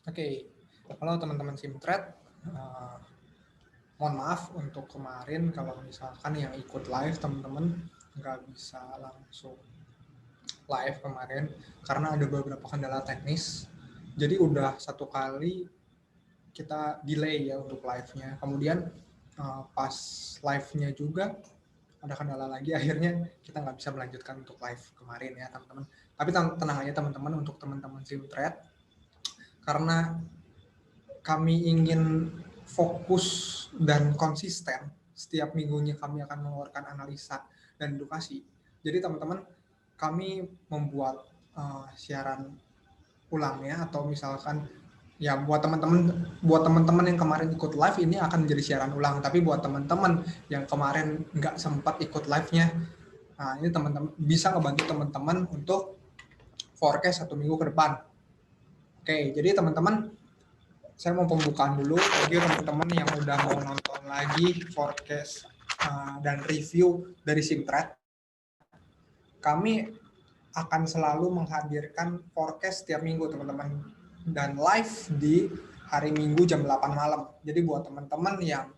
Oke, halo teman-teman Simtrade. Eh, Mohon maaf untuk kemarin kalau misalkan yang ikut live teman-teman nggak bisa langsung live kemarin karena ada beberapa kendala teknis. Jadi udah satu kali kita delay ya untuk live-nya. Kemudian pas live-nya juga ada kendala lagi, akhirnya kita nggak bisa melanjutkan untuk live kemarin ya teman-teman. Tapi tenang aja teman-teman, untuk teman-teman Simtrade, karena kami ingin fokus dan konsisten, setiap minggunya kami akan mengeluarkan analisa dan edukasi. Jadi teman-teman, kami membuat siaran ulangnya, atau misalkan ya buat teman-teman yang kemarin ikut live ini akan menjadi siaran ulang. Tapi buat teman-teman yang kemarin nggak sempat ikut live-nya, nah ini teman-teman bisa ngebantu teman-teman untuk forecast 1 minggu ke depan. Oke, jadi teman-teman, saya mau pembukaan dulu bagi teman-teman yang udah mau nonton lagi forecast dan review dari Simtrade. Kami akan selalu menghadirkan forecast setiap minggu teman-teman, dan live di hari Minggu jam 8 malam. Jadi buat teman-teman yang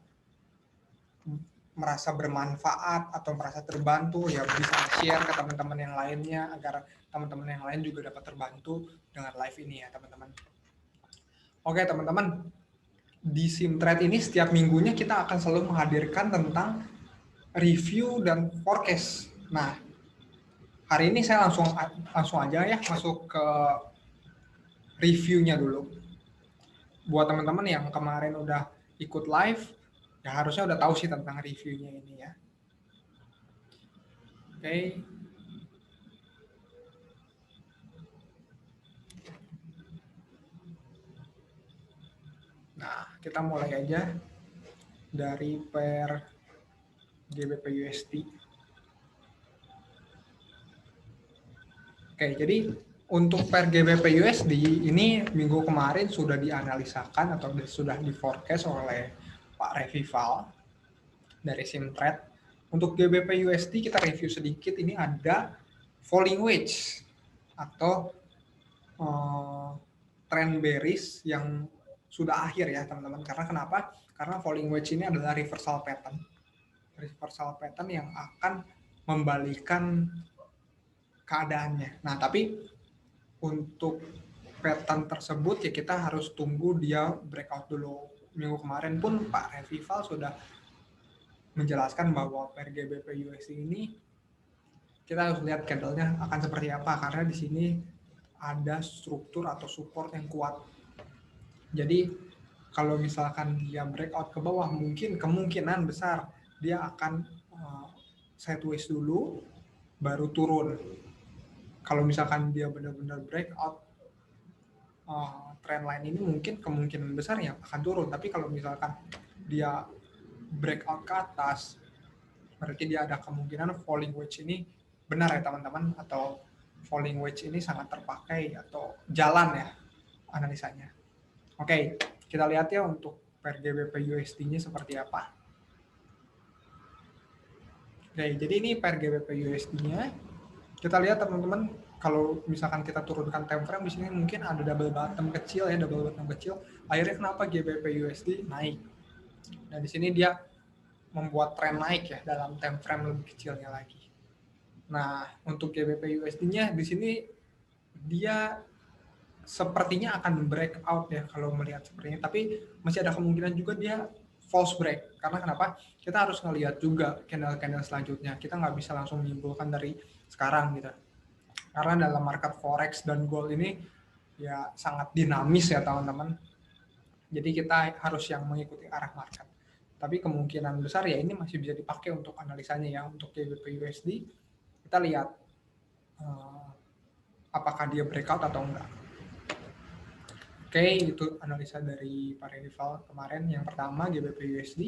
merasa bermanfaat atau merasa terbantu, ya bisa share ke teman-teman yang lainnya agar teman-teman yang lain juga dapat terbantu dengan live ini ya teman-teman. Oke teman-teman, di Simtrade ini setiap minggunya kita akan selalu menghadirkan tentang review dan forecast. Nah, hari ini saya langsung aja ya masuk ke reviewnya dulu. Buat teman-teman yang kemarin udah ikut live, ya harusnya udah tahu sih tentang reviewnya ini ya. Oke. Nah, kita mulai aja dari per GBP USD. Oke, jadi untuk per GBP USD ini minggu kemarin sudah dianalisakan atau sudah di forecast oleh Pak Revival dari Simtrade. Untuk GBP USD kita review sedikit, ini ada falling wedge atau trend bearish yang sudah akhir ya teman-teman. Karena kenapa? Karena falling wedge ini adalah reversal pattern. Reversal pattern yang akan membalikan keadaannya. Nah, tapi untuk pattern tersebut ya kita harus tunggu dia breakout dulu. Minggu kemarin pun Pak Revival sudah menjelaskan bahwa per GBP USD ini kita harus lihat candlenya akan seperti apa, karena di sini ada struktur atau support yang kuat. Jadi kalau misalkan dia breakout ke bawah, mungkin kemungkinan besar dia akan sideways dulu baru turun. Kalau misalkan dia benar-benar breakout trend line ini, mungkin kemungkinan besar ya akan turun. Tapi kalau misalkan dia breakout ke atas, berarti dia ada kemungkinan falling wedge ini benar ya teman-teman, atau falling wedge ini sangat terpakai atau jalan ya analisanya. Oke, kita lihat ya untuk per GBP USD-nya seperti apa. Oke, jadi ini per GBP USD-nya. Kita lihat teman-teman, kalau misalkan kita turunkan time frame di sini mungkin ada double bottom kecil ya, double bottom kecil. Akhirnya kenapa GBP USD naik? Nah, di sini dia membuat tren naik ya dalam time frame lebih kecilnya lagi. Nah, untuk GBP USD-nya di sini dia sepertinya akan breakout ya kalau melihat sepertinya, tapi masih ada kemungkinan juga dia false break. Karena kenapa? Kita harus ngelihat juga candle-candle selanjutnya. Kita nggak bisa langsung menyimpulkan dari sekarang gitu. Karena dalam market forex dan gold ini ya sangat dinamis ya teman-teman. Jadi kita harus yang mengikuti arah market. Tapi kemungkinan besar ya ini masih bisa dipakai untuk analisanya ya. Untuk GBP USD kita lihat apakah dia breakout atau enggak. Oke, itu analisa dari Pak Rival kemarin. Yang pertama GBP USD.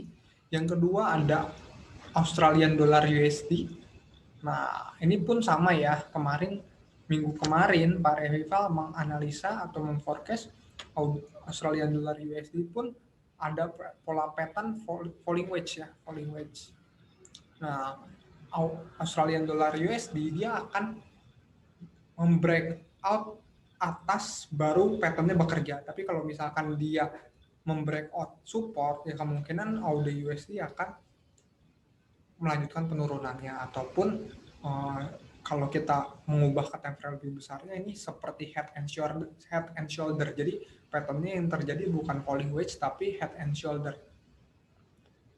Yang kedua ada Australian Dollar USD. Nah, ini pun sama ya. Minggu kemarin Pak Rival menganalisa atau memforecast Australian Dollar USD pun ada pola pattern falling wedge ya, falling wedge. Nah, Australian Dollar USD dia akan membreak out atas baru pattern-nya bekerja. Tapi kalau misalkan dia membreakout support, ya kemungkinan AUD USD akan melanjutkan penurunannya, ataupun kalau kita mengubah ke time frame lebih besarnya, ini seperti head and shoulder. Jadi pattern-nya yang terjadi bukan falling wedge tapi head and shoulder.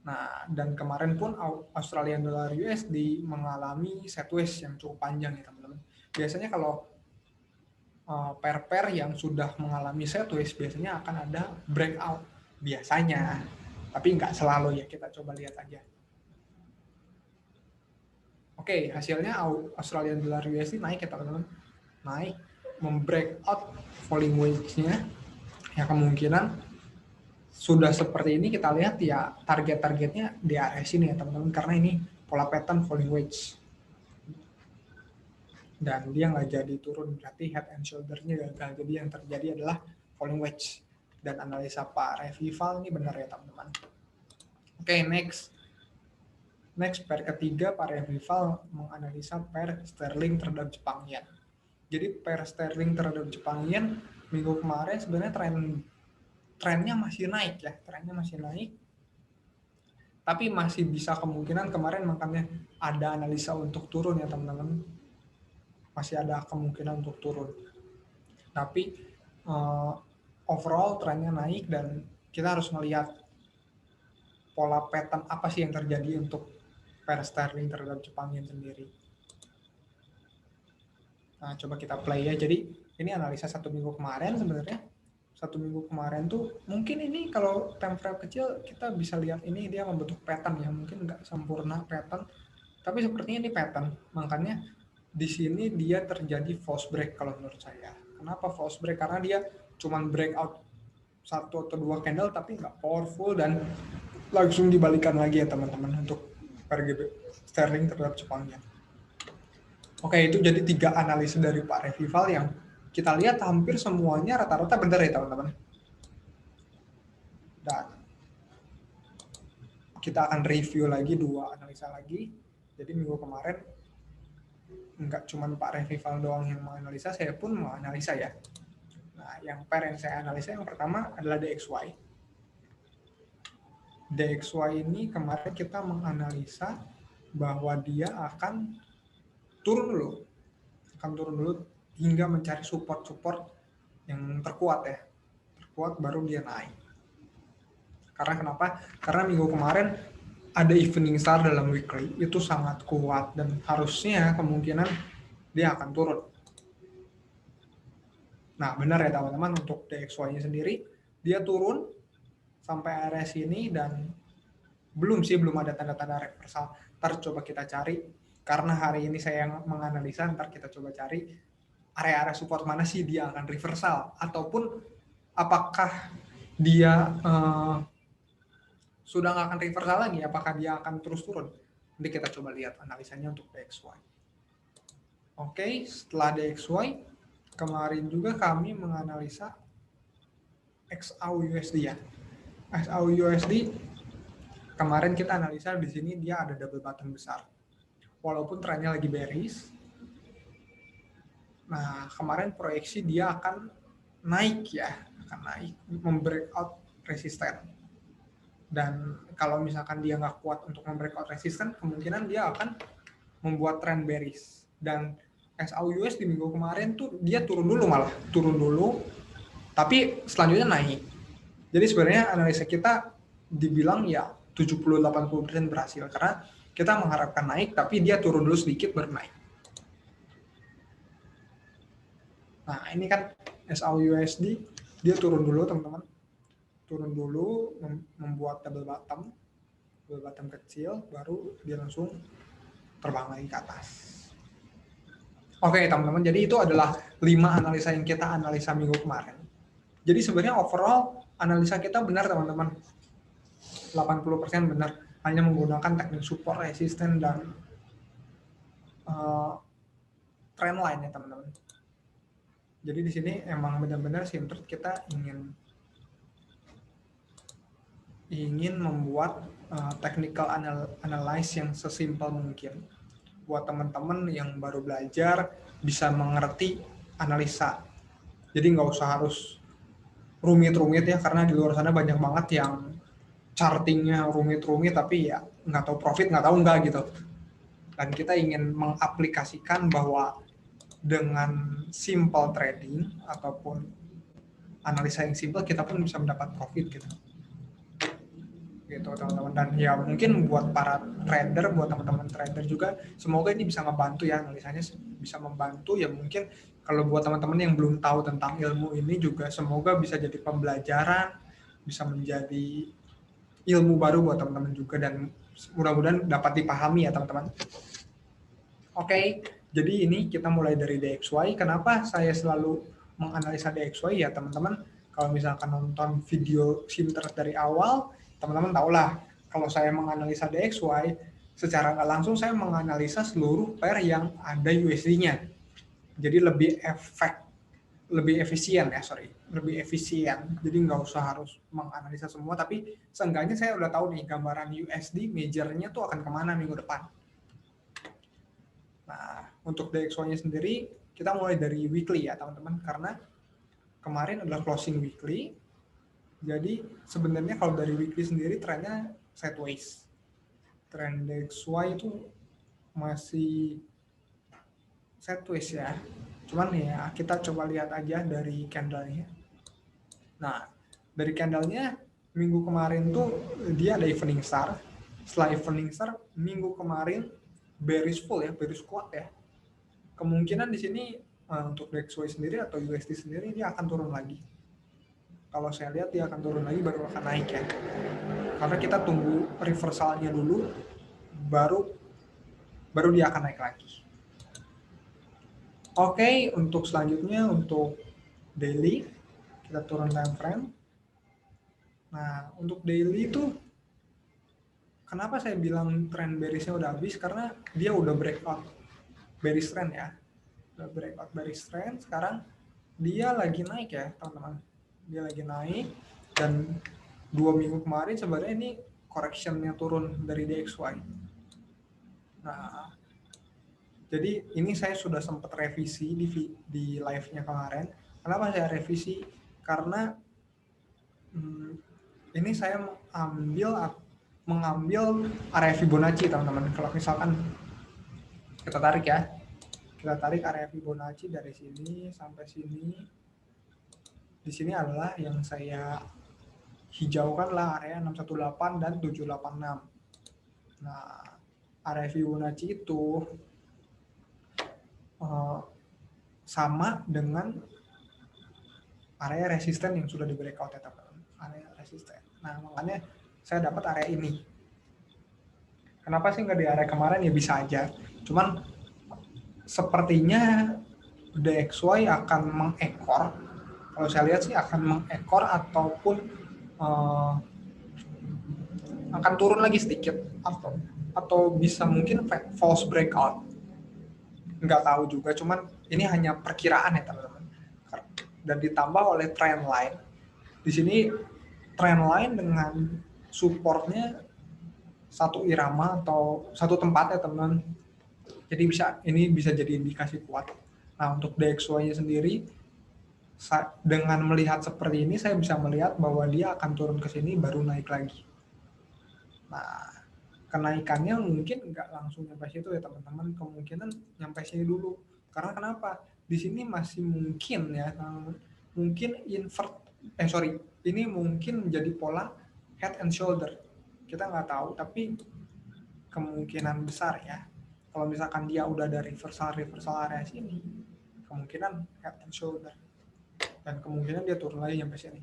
Nah, dan kemarin pun Australian dollar USD mengalami sideways yang cukup panjang ya teman-teman. Biasanya kalau pair-pair yang sudah mengalami sideways biasanya akan ada breakout biasanya, tapi nggak selalu ya, kita coba lihat aja. Oke, hasilnya Australian dollar USD naik ya teman-teman, naik, membreakout falling wedge-nya, ya kemungkinan sudah seperti ini. Kita lihat ya target-targetnya di area sini ya teman-teman, karena ini pola pattern falling wedge dan dia nggak jadi turun, berarti head and shoulder-nya gagal. Jadi yang terjadi adalah falling wedge, dan analisa Pak Revival ini benar ya teman-teman. Oke, next pair ketiga, Pak Revival menganalisa pair sterling terhadap Jepang yen. Jadi pair sterling terhadap Jepang yen minggu kemarin sebenarnya trennya masih naik ya, tapi masih bisa kemungkinan kemarin makanya ada analisa untuk turun ya teman-teman, masih ada kemungkinan untuk turun. Tapi overall trennya naik, dan kita harus melihat pola pattern apa sih yang terjadi untuk pair sterling terhadap Jepang yen sendiri. Nah, coba kita play ya. Jadi ini analisa 1 minggu kemarin sebenarnya. 1 minggu kemarin tuh mungkin ini kalau time frame kecil kita bisa lihat ini dia membentuk pattern ya, mungkin nggak sempurna pattern, tapi sepertinya ini pattern. Makanya di sini dia terjadi false break kalau menurut saya. Kenapa false break? Karena dia cuman breakout 1 atau 2 candle tapi nggak powerful, dan langsung dibalikan lagi ya teman-teman untuk RGB sterling terhadap Jepang yen. Oke, itu jadi 3 analisa dari Pak Revival yang kita lihat hampir semuanya rata-rata benar ya teman-teman. Dan kita akan review lagi 2 analisa lagi. Jadi minggu kemarin nggak cuma Pak Revival doang yang menganalisa, saya pun menganalisa ya. Nah, yang pair yang saya analisa yang pertama adalah DXY. DXY ini kemarin kita menganalisa bahwa dia akan turun dulu hingga mencari support yang terkuat baru dia naik. Karena kenapa? Karena minggu kemarin ada evening star dalam weekly, itu sangat kuat dan harusnya kemungkinan dia akan turun. Nah, benar ya teman-teman, untuk DXY-nya sendiri dia turun sampai area sini dan belum ada tanda-tanda reversal. Ntar coba kita cari, karena hari ini saya menganalisa, ntar kita coba cari area-area support mana sih dia akan reversal, ataupun apakah dia sudah nggak akan reversal lagi, apakah dia akan terus turun. Nanti kita coba lihat analisanya untuk DXY. Oke, setelah DXY kemarin juga kami menganalisa XAU-USD ya. XAU-USD kemarin kita analisa di sini dia ada double bottom besar. Walaupun trennya lagi bearish. Nah, kemarin proyeksi dia akan naik ya, membreakout resisten. Dan kalau misalkan dia nggak kuat untuk membreakout resisten, kemungkinan dia akan membuat tren bearish. Dan XAU-US di minggu kemarin tuh dia turun dulu, tapi selanjutnya naik. Jadi sebenarnya analisa kita dibilang ya 70-80% berhasil, karena kita mengharapkan naik, tapi dia turun dulu sedikit baru naik. Nah, ini kan XAU-USD, dia turun dulu teman-teman. Turun dulu, membuat double bottom kecil, baru dia langsung terbang lagi ke atas. Oke teman-teman, jadi itu adalah 5 analisa yang kita analisa minggu kemarin. Jadi sebenarnya overall analisa kita benar teman-teman. 80% benar, hanya menggunakan teknik support, resisten, dan trend line ya teman-teman. Jadi di sini emang benar-benar Simtrade kita ingin membuat technical analysis yang sesimpel mungkin buat teman-teman yang baru belajar bisa mengerti analisa Jadi nggak usah harus rumit-rumit ya, karena di luar sana banyak banget yang chartingnya rumit-rumit tapi ya nggak tahu profit, nggak tahu enggak gitu. Dan kita ingin mengaplikasikan bahwa dengan simple trading ataupun analisa yang simple kita pun bisa mendapat profit gitu teman-teman. Dan ya mungkin buat para trader, buat teman-teman trader juga, semoga ini bisa ngebantu ya, analisanya bisa membantu ya. Mungkin kalau buat teman-teman yang belum tahu tentang ilmu ini juga semoga bisa jadi pembelajaran, bisa menjadi ilmu baru buat teman-teman juga, dan mudah-mudahan dapat dipahami ya teman-teman. Oke, jadi ini kita mulai dari DXY. Kenapa saya selalu menganalisa DXY ya teman-teman? Kalau misalkan nonton video Simtrade dari awal, teman-teman tahulah kalau saya menganalisa DXY, secara nggak langsung saya menganalisa seluruh pair yang ada USD-nya. Jadi lebih efisien ya, lebih efisien. Jadi nggak usah harus menganalisa semua, tapi seenggaknya saya udah tahu nih gambaran USD majornya tuh akan kemana minggu depan. Nah, untuk DXY-nya sendiri, kita mulai dari weekly ya teman-teman, karena kemarin adalah closing weekly. Jadi sebenarnya kalau dari weekly sendiri trennya sideways. Tren DXY itu masih sideways ya. Cuman ya kita coba lihat aja dari candle-nya. Nah, dari candle-nya minggu kemarin tuh dia ada evening star. Setelah evening star, minggu kemarin bearish full ya, bearish kuat ya. Kemungkinan di sini untuk DXY sendiri atau USD sendiri dia akan turun lagi. Kalau saya lihat dia akan turun lagi baru akan naik ya. Karena kita tunggu reversalnya dulu, baru dia akan naik lagi. Oke, untuk selanjutnya untuk daily kita turun time frame. Nah, untuk daily itu kenapa saya bilang tren bearishnya udah habis, karena dia udah breakout bearish trend ya. Udah breakout bearish trend, sekarang dia lagi naik ya teman-teman. Dia lagi naik, dan 2 minggu kemarin sebenarnya ini correctionnya turun dari DXY. Nah, jadi ini saya sudah sempat revisi di live-nya kemarin. Kenapa saya revisi? Karena ini saya mengambil area Fibonacci teman-teman. Kalau misalkan kita tarik ya, kita tarik area Fibonacci dari sini sampai sini. Di sini adalah yang saya hijaukan lah area 618 dan 786. Nah, area Fibonacci itu sama dengan area resisten yang sudah di breakout ya teman-teman. Area resisten. Nah, makanya saya dapat area ini. Kenapa sih nggak di area kemarin? Ya bisa aja. Cuman sepertinya DXY akan mengekor. Kalau saya lihat sih akan mengekor ataupun akan turun lagi sedikit, atau bisa mungkin false breakout. Nggak tahu juga, cuman ini hanya perkiraan ya teman-teman. Dan ditambah oleh trend line. Di sini trend line dengan supportnya satu irama atau satu tempat ya teman. Jadi ini bisa jadi indikasi kuat. Nah, untuk DXY-nya sendiri, dengan melihat seperti ini saya bisa melihat bahwa dia akan turun ke sini baru naik lagi. Nah, kenaikannya mungkin nggak langsung nyampe situ ya teman-teman, kemungkinan nyampe sini dulu. Karena kenapa? Di sini masih mungkin ya, mungkin ini mungkin menjadi pola head and shoulder. Kita nggak tahu, tapi kemungkinan besar ya. Kalau misalkan dia udah ada reversal area sini, kemungkinan head and shoulder. Dan kemungkinan dia turun lagi sampai sini.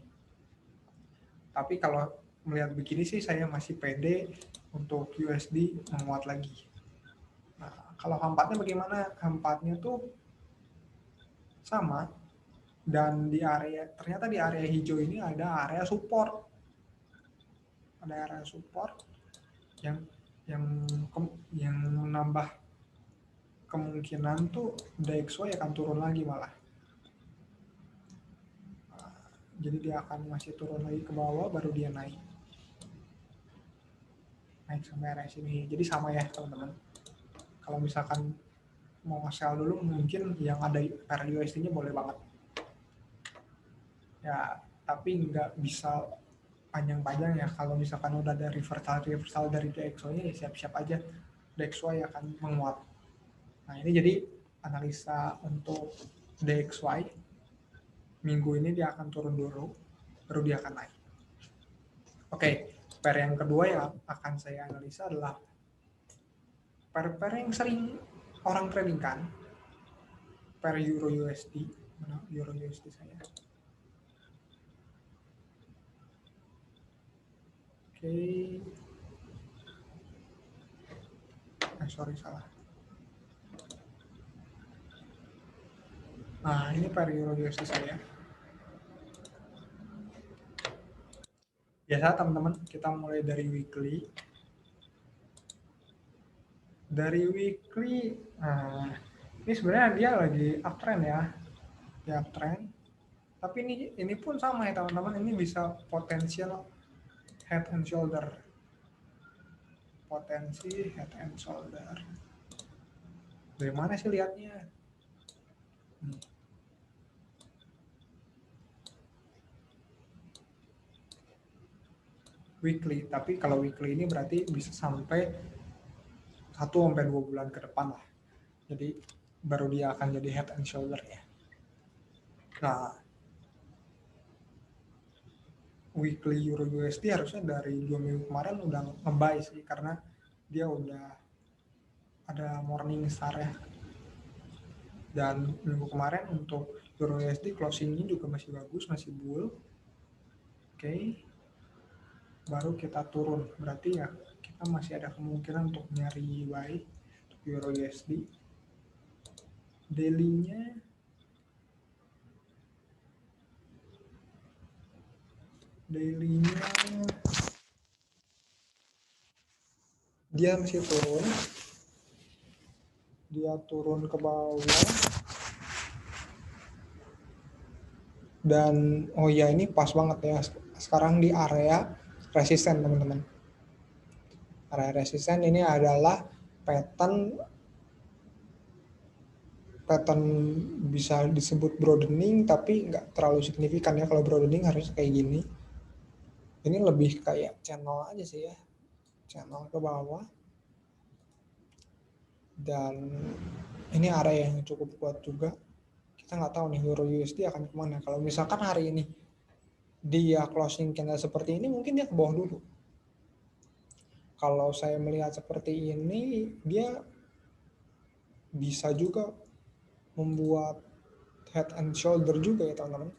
Tapi kalau melihat begini sih saya masih pede untuk USD menguat lagi. Nah, kalau H4-nya bagaimana? H4-nya tuh sama, dan ternyata di area hijau ini ada area support. Ada area support yang menambah kemungkinan tuh DXY akan turun lagi malah. Jadi dia akan masih turun lagi ke bawah baru dia naik sampai area sini. Jadi sama ya teman-teman. Kalau misalkan mau nge-sell dulu, mungkin yang ada pair USD-nya boleh banget. ya, tapi nggak bisa panjang-panjang ya. Kalau misalkan udah ada reversal dari DXY-nya, ya siap-siap aja DXY akan menguat. Nah, ini jadi analisa untuk DXY. Minggu ini dia akan turun dulu, baru dia akan naik. Oke, pair yang kedua yang akan saya analisa adalah pair-pair yang sering orang trading kan, pair Euro USD. Mana Euro USD saya? Oke, sorry salah. Nah, ini pair Euro USD saya. Biasa teman-teman, kita mulai dari weekly. Dari weekly, nah, ini sebenarnya dia lagi uptrend ya, dia uptrend. Tapi ini pun sama ya teman-teman, ini bisa potensial head and shoulder, potensi head and shoulder. Dari mana sih lihatnya? Weekly, tapi kalau weekly ini berarti bisa sampai 1-2 bulan ke depan lah. Jadi baru dia akan jadi head and shoulder ya. Nah, weekly Euro USD harusnya dari 2 minggu kemarin udah nge-buy sih, karena dia udah ada morning star ya. Dan minggu kemarin untuk Euro USD closingnya juga masih bagus, masih bull. Oke. Baru kita turun, berarti ya kita masih ada kemungkinan untuk nyari buy untuk Euro USD. Daily-nya dia masih turun, dia turun ke bawah. Dan oh ya, ini pas banget ya, sekarang di area resisten teman-teman. Area resisten ini adalah pattern bisa disebut broadening, tapi nggak terlalu signifikan ya. Kalau broadening harus kayak gini. Ini lebih kayak channel aja sih ya, channel ke bawah. Dan ini area yang cukup kuat juga. Kita nggak tahu nih Euro USD akan kemana. Kalau misalkan hari ini dia closing candle seperti ini, mungkin dia ke bawah dulu. Kalau saya melihat seperti ini, dia bisa juga membuat head and shoulder juga ya teman-teman.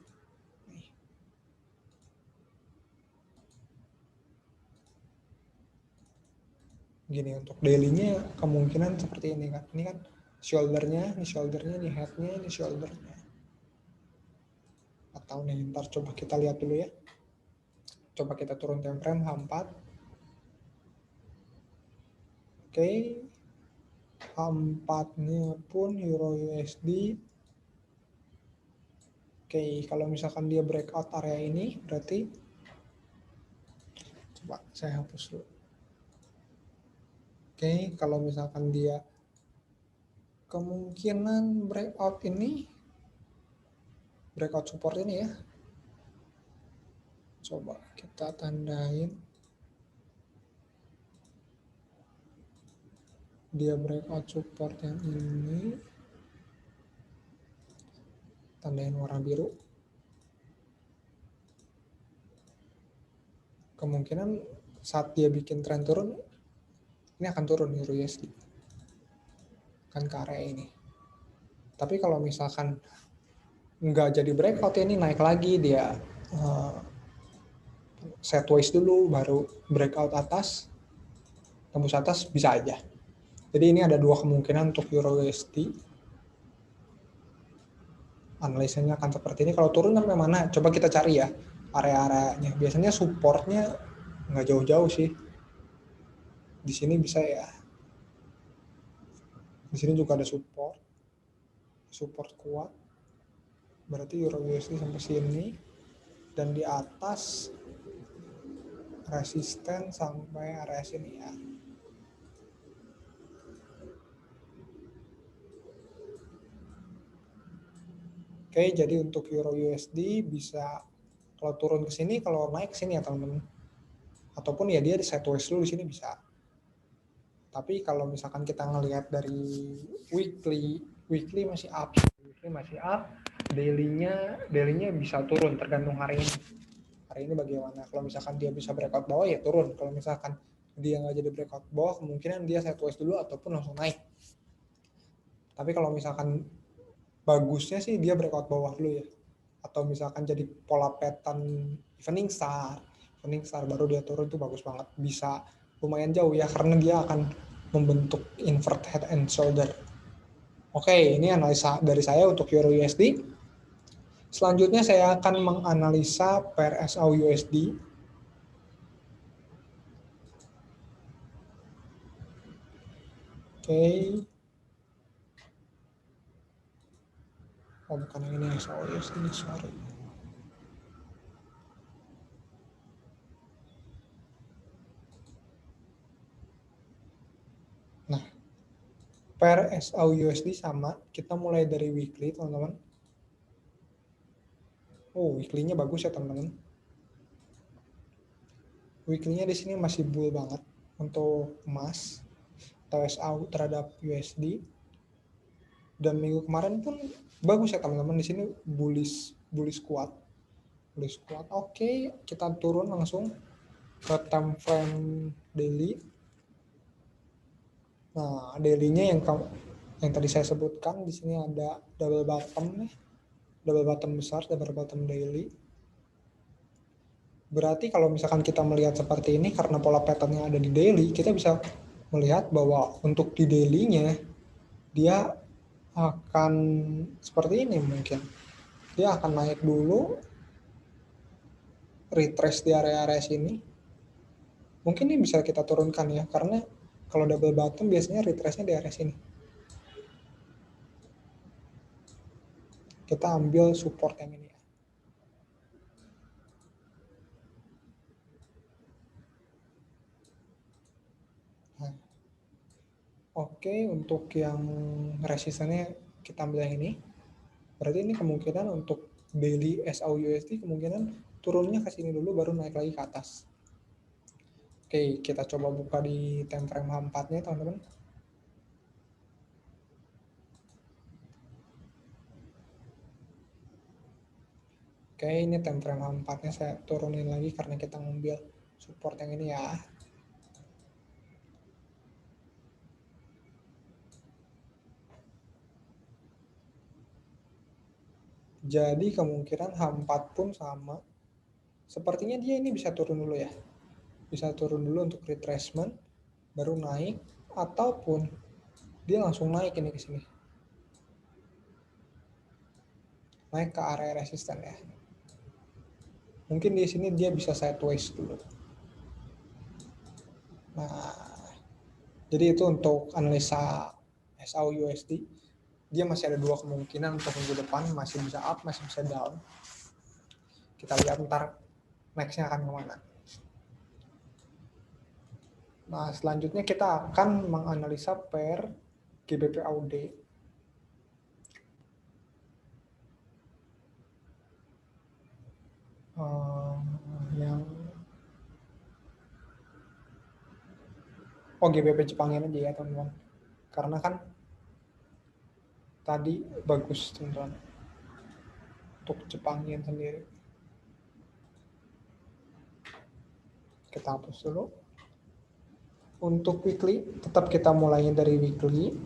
Gini, untuk daily-nya kemungkinan seperti ini kan. Ini kan shoulder-nya, ini head-nya, ini shoulder-nya. Atau nih, ntar coba kita lihat dulu ya. Coba kita turun time frame H4. Oke. H4-nya pun Euro USD. Oke, kalau misalkan dia breakout area ini, berarti coba saya hapus dulu. Oke, kalau misalkan dia kemungkinan breakout ini, breakout support ini ya. Coba kita tandain. Dia breakout support yang ini. Tandain warna biru. Kemungkinan saat dia bikin tren turun, ini akan turun Euro USD. Kan ke area ini. Tapi kalau misalkan nggak jadi breakout ini naik lagi, dia sideways dulu, baru breakout atas, tembus atas, bisa aja. Jadi ini ada dua kemungkinan untuk Euro USD. Analisanya akan seperti ini. Kalau turun sampai mana? Coba kita cari ya area-areanya. Biasanya supportnya nggak jauh-jauh sih. Di sini bisa ya. Di sini juga ada support kuat. Berarti Euro USD sampai sini. Dan di atas resisten sampai area sini ya. Oke, jadi untuk Euro USD bisa Kalau turun ke sini, kalau naik ke sini ya teman-teman. Ataupun ya dia di sideways dulu di sini bisa. Tapi kalau misalkan kita ngelihat dari weekly masih up, daily-nya bisa turun tergantung hari ini. Hari ini bagaimana? Kalau misalkan dia bisa breakout bawah ya turun. Kalau misalkan dia nggak jadi breakout bawah, kemungkinan dia sideways dulu ataupun langsung naik. Tapi kalau misalkan bagusnya sih dia breakout bawah dulu ya. Atau misalkan jadi pola pattern evening star baru dia turun itu bagus banget. Bisa lumayan jauh ya karena dia akan membentuk invert head and shoulder. Oke, ini analisa dari saya untuk Euro USD. Selanjutnya saya akan menganalisa pair SAU USD. Oke. Oh, bukan yang ini SAU USD, sorry. Nah, pair SAU USD sama, kita mulai dari weekly, teman-teman. Oh, weekly-nya bagus ya, teman-teman. Weekly-nya di sini masih bull banget untuk emas atau SAU terhadap USD. Dan minggu kemarin pun bagus ya, teman-teman. Di sini bullish kuat. Oke, kita turun langsung ke time frame daily. Nah, daily-nya yang tadi saya sebutkan di sini ada double bottom nih. Double bottom besar, double bottom daily. Berarti kalau misalkan kita melihat seperti ini karena pola pattern-nya ada di daily, kita bisa melihat bahwa untuk di daily-nya dia akan seperti ini mungkin. Dia akan naik dulu, retrace di area-area sini. Mungkin ini bisa kita turunkan ya, karena kalau double bottom biasanya retrace-nya di area sini. Kita ambil support yang ini ya. Nah, oke, untuk yang resistannya kita ambil yang ini. Berarti ini kemungkinan untuk daily SAU USD kemungkinan turunnya ke sini dulu baru naik lagi ke atas. Oke, kita coba buka di time frame H4-nya, teman-teman. Oke, ini time frame H4-nya saya turunin lagi karena kita ngambil support yang ini ya. Jadi kemungkinan H4 pun sama. Sepertinya dia ini bisa turun dulu ya. Bisa turun dulu untuk retracement, baru naik, ataupun dia langsung naik ini ke sini. Naik ke area resisten ya. Mungkin di sini dia bisa sideways dulu. Nah, jadi itu untuk analisa SAU USD. Dia masih ada dua kemungkinan untuk minggu depan, masih bisa up, masih bisa down. Kita lihat ntar next-nya akan kemana. Nah, selanjutnya kita akan menganalisa pair GBP AUD. Yang GBP Jepangin aja ya teman-teman, karena kan tadi bagus teman-teman untuk Jepangin sendiri. Kita hapus dulu. Untuk weekly tetap kita mulai dari weekly.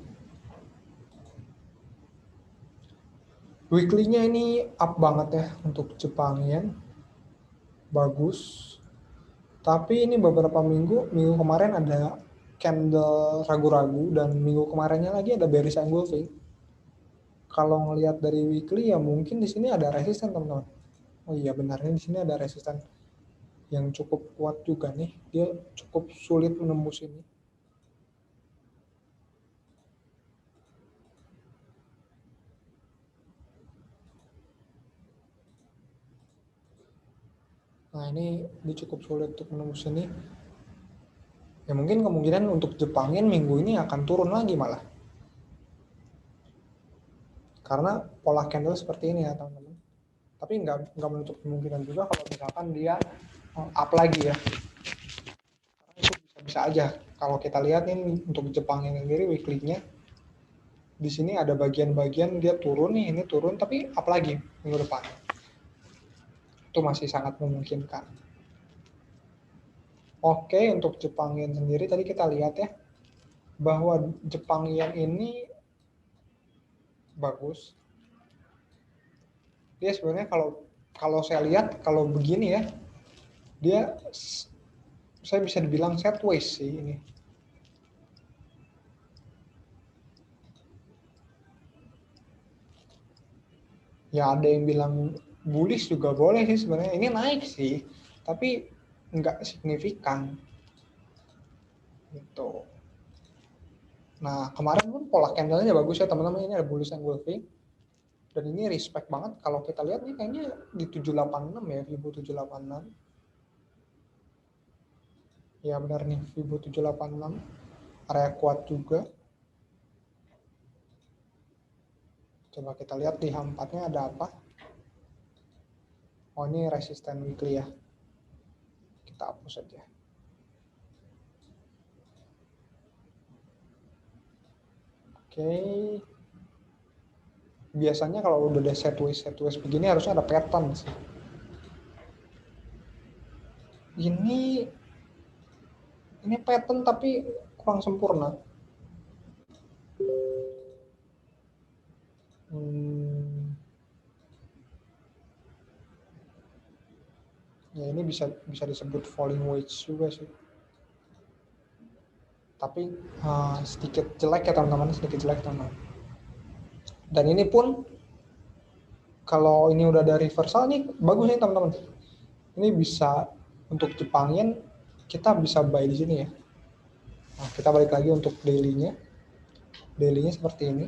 Weekly-nya ini up banget ya untuk Jepangin, bagus. Tapi ini beberapa minggu kemarin ada candle ragu-ragu dan minggu kemarinnya lagi ada bearish engulfing. Kalau ngelihat dari weekly ya mungkin di sini ada resisten teman-teman. Oh iya, benarnya di sini ada resisten yang cukup kuat juga nih. Dia cukup sulit menembus ini. Nah, ini cukup sulit untuk menembus ini. Ya mungkin kemungkinan untuk Jepangin minggu ini akan turun lagi malah. Karena pola candle seperti ini ya teman-teman. Tapi nggak menutup kemungkinan juga kalau misalkan dia up lagi ya. Karena itu bisa aja. Kalau kita lihat nih untuk Jepang yang sendiri weekly-nya, di sini ada bagian-bagian dia turun nih, ini turun tapi up lagi minggu depan. Itu masih sangat memungkinkan. Oke, untuk Jepang Yen sendiri tadi kita lihat ya, bahwa Jepang Yen ini bagus. Dia sebenarnya kalau saya lihat kalau begini ya, dia saya bisa dibilang sideways sih ini. Ya ada yang bilang bullish juga boleh sih sebenarnya. Ini naik sih, tapi nggak signifikan. Gitu. Nah kemarin pun pola candle-nya bagus ya teman-teman. Ini ada bullish engulfing. Dan ini respect banget kalau kita lihat nih kayaknya di 786 ya, Fibo 786. Ya benar nih, Fibo 786. Area kuat juga. Coba kita lihat di H4-nya ada apa. Oh ini resisten weekly ya. Kita hapus saja. Oke. Biasanya kalau udah ada sideways begini harusnya ada pattern sih. Ini pattern tapi kurang sempurna. Ya ini bisa disebut falling wedge juga sih. Tapi sedikit jelek ya teman-teman, Dan ini pun kalau ini udah ada reversal nih bagus nih teman-teman. Ini bisa untuk Jepang Yen kita bisa buy di sini ya. Nah, kita balik lagi untuk daily-nya. Daily-nya seperti ini.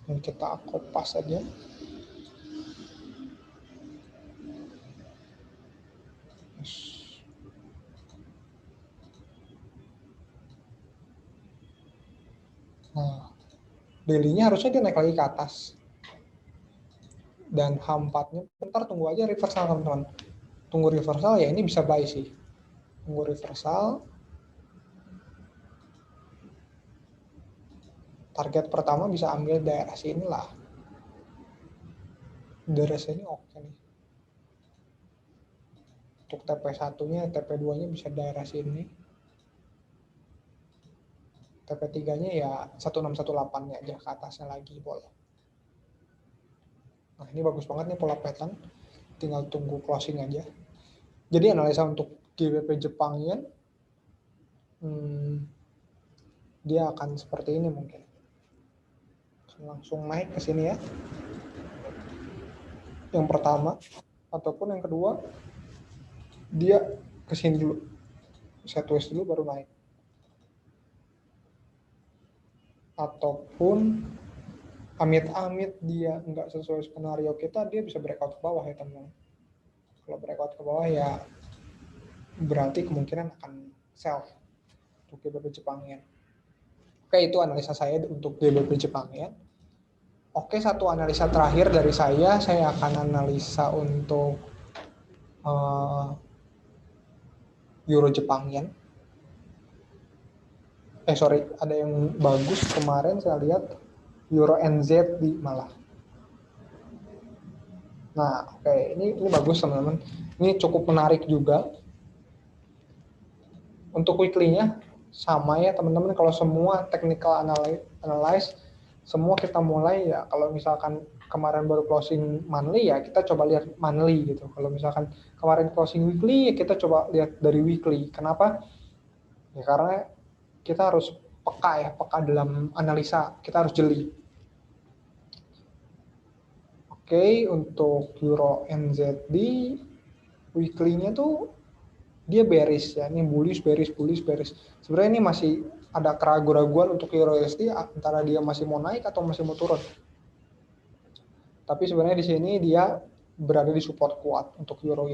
Dan kita kopas saja. Nah, daily-nya harusnya dia naik lagi ke atas. Dan H4-nya bentar tunggu aja reversal teman-teman. Tunggu reversal ya ini bisa buy sih. Tunggu reversal. Target pertama bisa ambil daerah sini lah. Daerah sini oke nih. Untuk TP1-nya, TP2-nya bisa daerah sini. TP3-nya ya 1618-nya aja ke atasnya lagi boleh. Nah ini bagus banget nih pola pattern. Tinggal tunggu closing aja. Jadi analisa untuk GBP Jepang Yen dia akan seperti ini mungkin. Langsung naik ke sini ya. Yang pertama ataupun yang kedua dia ke sini dulu. Sideways dulu baru naik. Ataupun amit-amit dia nggak sesuai skenario kita, dia bisa breakout ke bawah ya teman-teman. Kalau breakout ke bawah ya berarti kemungkinan akan sell untuk GBP Jepang Yen. Oke, itu analisa saya untuk GBP Jepang Yen. Oke, satu analisa terakhir dari saya akan analisa untuk Euro Jepang Yen. Ada yang bagus kemarin saya lihat Euro NZ di malah. Nah, oke, ini bagus teman-teman. Ini cukup menarik juga. Untuk weekly-nya sama ya teman-teman, kalau semua technical analyze semua kita mulai ya kalau misalkan kemarin baru closing monthly ya kita coba lihat monthly gitu. Kalau misalkan kemarin closing weekly ya kita coba lihat dari weekly. Kenapa? Ya karena kita harus peka dalam analisa, kita harus jeli. Oke, untuk Euro NZD weekly-nya tuh dia bearish ya, ini bullish. Sebenarnya ini masih ada keraguan-raguan untuk Euro USD antara dia masih mau naik atau masih mau turun. Tapi sebenarnya di sini dia berada di support kuat untuk Euro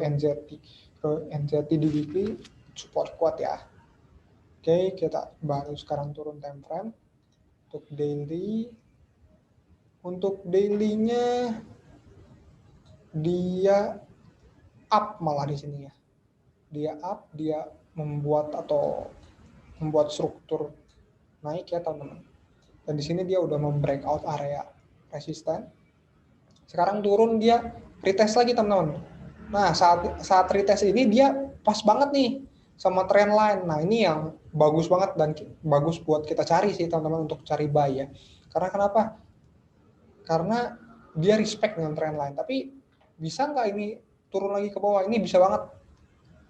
NZD. NZD di weekly support kuat ya. Oke, kita baru sekarang turun time frame untuk daily. Untuk daily-nya dia up malah di sini ya. Dia up, dia membuat struktur naik ya teman-teman. Dan di sini dia udah membreakout area resisten. Sekarang turun dia retest lagi teman-teman. Nah, saat retest ini dia pas banget nih sama trend line. Nah, ini yang bagus banget dan bagus buat kita cari sih teman-teman untuk cari buy ya. Karena kenapa? Karena dia respect dengan trend line. Tapi bisa nggak ini turun lagi ke bawah? Ini bisa banget.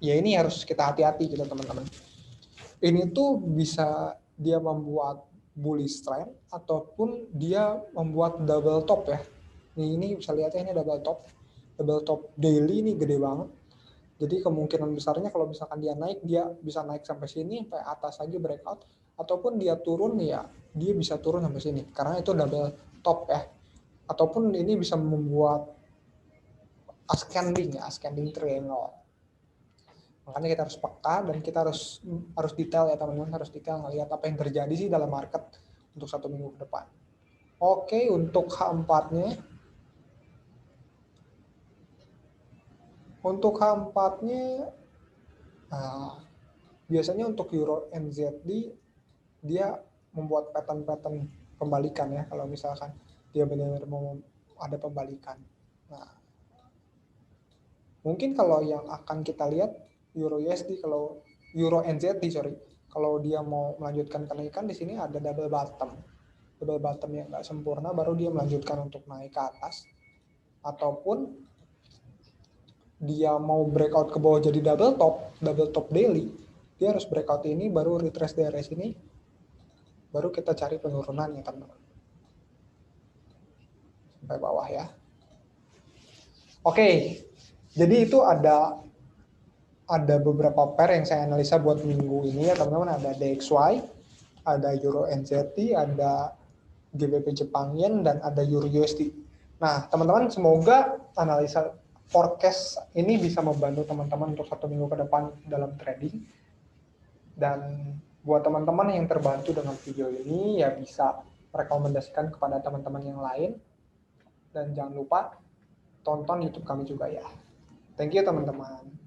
Ya ini harus kita hati-hati gitu teman-teman. Ini tuh bisa dia membuat bullish trend ataupun dia membuat double top ya. Ini bisa lihat ya, ini double top daily ini gede banget. Jadi kemungkinan besarnya kalau misalkan dia naik, dia bisa naik sampai sini sampai atas lagi breakout, ataupun dia turun ya dia bisa turun sampai sini karena itu double top ya. Ataupun ini bisa membuat ascending triangle. Makanya kita harus peka dan kita harus detail ya teman-teman, harus detail ngelihat apa yang terjadi sih dalam market untuk 1 minggu ke depan. Oke, untuk H4-nya biasanya untuk Euro NZD dia membuat pattern pembalikan ya kalau misalkan dia benar-benar mau ada pembalikan. Nah, mungkin kalau yang akan kita lihat Euro USD, kalau Euro NZD kalau dia mau melanjutkan kenaikan di sini ada double bottom yang nggak sempurna baru dia melanjutkan untuk naik ke atas, ataupun dia mau breakout ke bawah jadi double top daily, dia harus breakout ini baru retrace di area sini, baru kita cari penurunan ya teman-teman sampai bawah ya. Oke, jadi itu ada beberapa pair yang saya analisa buat minggu ini ya teman-teman. Ada DXY, ada Euro NZD, ada GBP Jepang Yen, dan ada Euro USD. Nah teman-teman, semoga analisa forecast ini bisa membantu teman-teman untuk 1 minggu ke depan dalam trading. Dan buat teman-teman yang terbantu dengan video ini ya bisa merekomendasikan kepada teman-teman yang lain. Dan jangan lupa tonton YouTube kami juga ya. Thank you teman-teman.